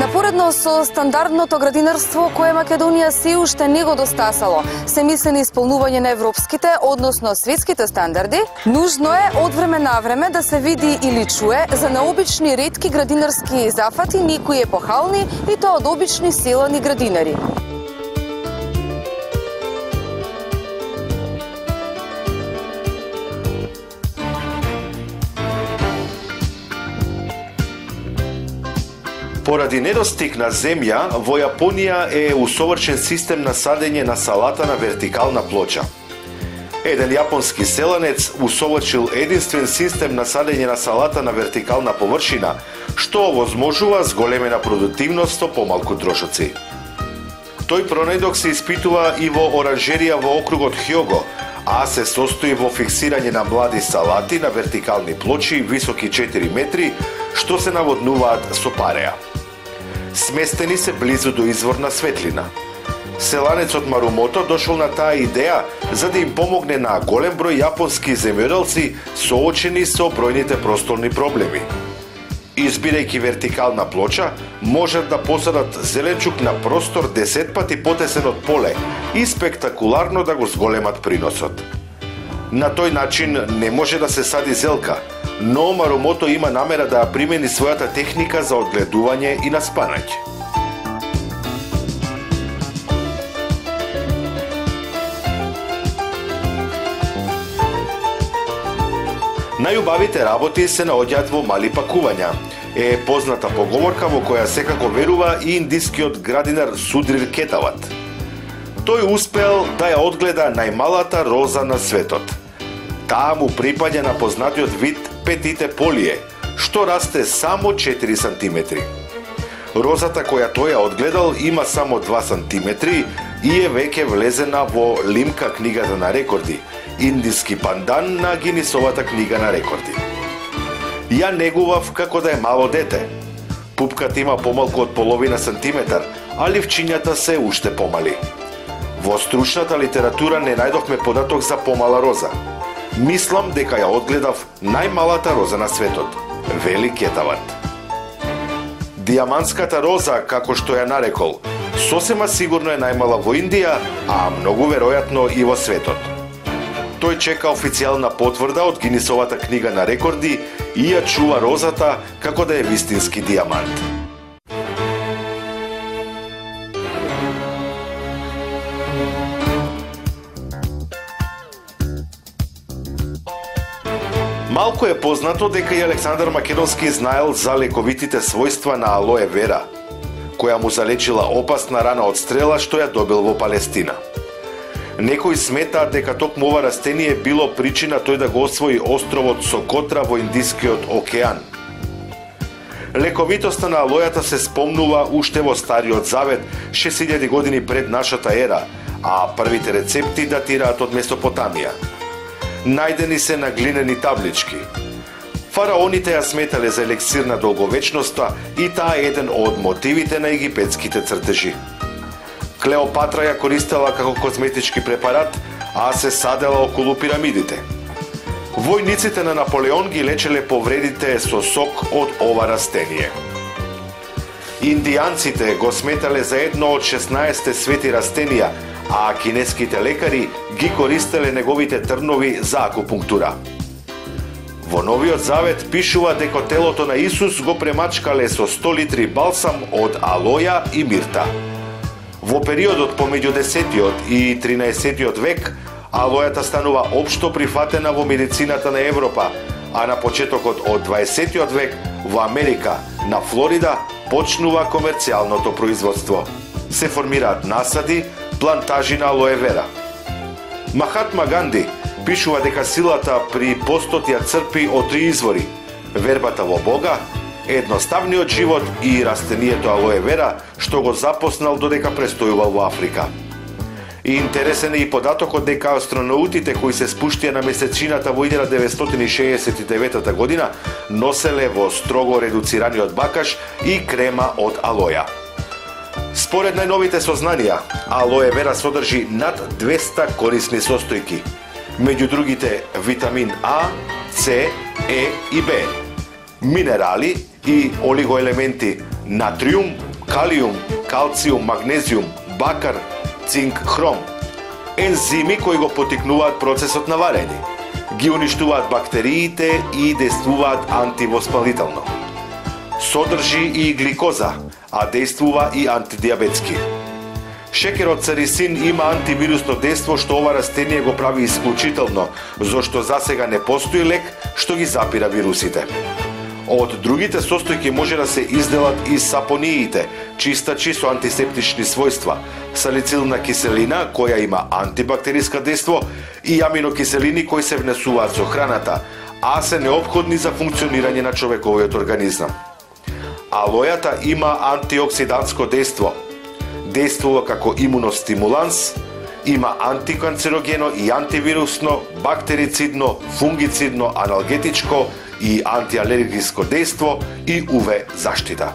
Напоредно со стандардното градинарство кое Македонија се уште не го достасало, се мисли на исполнување на европските, односно светските стандарди, нужно е од време на време да се види или чуе за наобични ретки градинарски зафати некои епохални и тоа од обични селани градинари. Поради недостиг на земја, во Јапонија е усовршен систем на садење на салата на вертикална плоча. Еден јапонски селанец усовршил единствен систем на садење на салата на вертикална површина, што овозможува зголемена продуктивност со помалку трошоци. Тој пронајдок се испитува и во оранжерија во округот Хјого, а се состои во фиксирање на млади салати на вертикални плочи високи 4 метри, што се наводнуваат со пареа. Сместени се близу до извор на светлина. Селанецот Марумото дошол на таа идеја за да им помогне на голем број јапонски земјоделци соочени со бројните просторни проблеми. Избирајќи вертикална плоча, можат да посадат зеленчук на простор 10 пати потесен од поле и спектакуларно да го зголемат приносот. На тој начин не може да се сади зелка, но Марумото има намера да примени својата техника за одгледување и наспанање. Најубавите работи се наоѓаат во мали пакувања, е позната поговорка во која секако верува и индискиот градинар Судрир Кетават. Тој успел да ја одгледа најмалата роза на светот. Таа му припаѓа на познатиот вид петите полие, што расте само 4 сантиметри. Розата која тој ја одгледал има само 2 сантиметри и е веќе влезена во Лимка книгата на рекорди, индиски пандан на Гинисовата книга на рекорди. Ја негував како да е мало дете. Пупката има помалку од половина сантиметар, а ливчињата се уште помали. Во стручната литература не најдовме податок за помала роза. Мислам дека ја одгледав најмалата роза на светот, вели Кетават. Диамантската роза, како што ја нарекол, сосема сигурно е најмала во Индија, а многу веројатно и во светот. Тој чека официјална потврда од Гинисовата книга на рекорди и ја чува розата како да е вистински диамант. Малку е познато дека и Александар Македонски знаел за лековитите својства на алоe вера, која му залечила опасна рана од стрела што ја добил во Палестина. Некои сметаат дека токму ова растение било причина тој да го освои островот Сокотра во Индискиот океан. Лековитоста на алојата се спомнува уште во Стариот Завет 6000 години пред нашата ера, а првите рецепти датираат од Месопотамија. Најдени се на глинени таблички. Фараоните ја сметале за елексир на долговечноста и таа е еден од мотивите на египетските цртежи. Клеопатра ја користела како козметички препарат, а се садела околу пирамидите. Војниците на Наполеон ги лечеле повредите со сок од ова растение. Индијанците го сметале за едно од 16 свети растенија, а кинеските лекари ги користеле неговите трнови за акупунктура. Во Новиот Завет пишува дека телото на Исус го премачкале со 100 литри балсам од алоја и мирта. Во периодот помеѓу 10 и 13 век, алојата станува општо прифатена во медицината на Европа, а на почетокот од 20 век во Америка, на Флорида, почнува комерцијалното производство. Се формираат насади, плантажи на алоe вера. Махатма Ганди пишува дека силата при постот ја црпи од 3 извори: вербата во Бога, едноставниот живот и растението алоe вера, што го запознал додека престојувал во Африка. И интересен е и податокот дека астронаутите кои се спуштија на месечината во 1969 година носеле во строго редуцираниот бакаш и крема од алоја. Според најновите сознанија, алоe вера содржи над 200 корисни состојки, меѓу другите витамин А, С, Е и Б, минерали и олигоелементи натриум, калиум, калциум, магнезиум, бакар, цинк, хром. Ензими кои го потикнуваат процесот на варење, ги уништуваат бактериите и действуваат антивоспалително. Содржи и гликоза, а действува и антидиабетски. Шекерот царисин има антивирусно действо што ова растение го прави исклучително, зашто засега не постои лек што ги запира вирусите. Од другите состојки може да се изделат и сапониите, чистачи со антисептични својства, салицилна киселина која има антибактериска действо и аминокиселини кои се внесуваат со храната, а се неопходни за функционирање на човековиот организам. Алојата има антиоксидантско действо. Действува како имуностимуланс, има антиканцерогено и антивирусно, бактерицидно, фунгицидно, аналгетичко и антиалергиско действо и УВ заштита.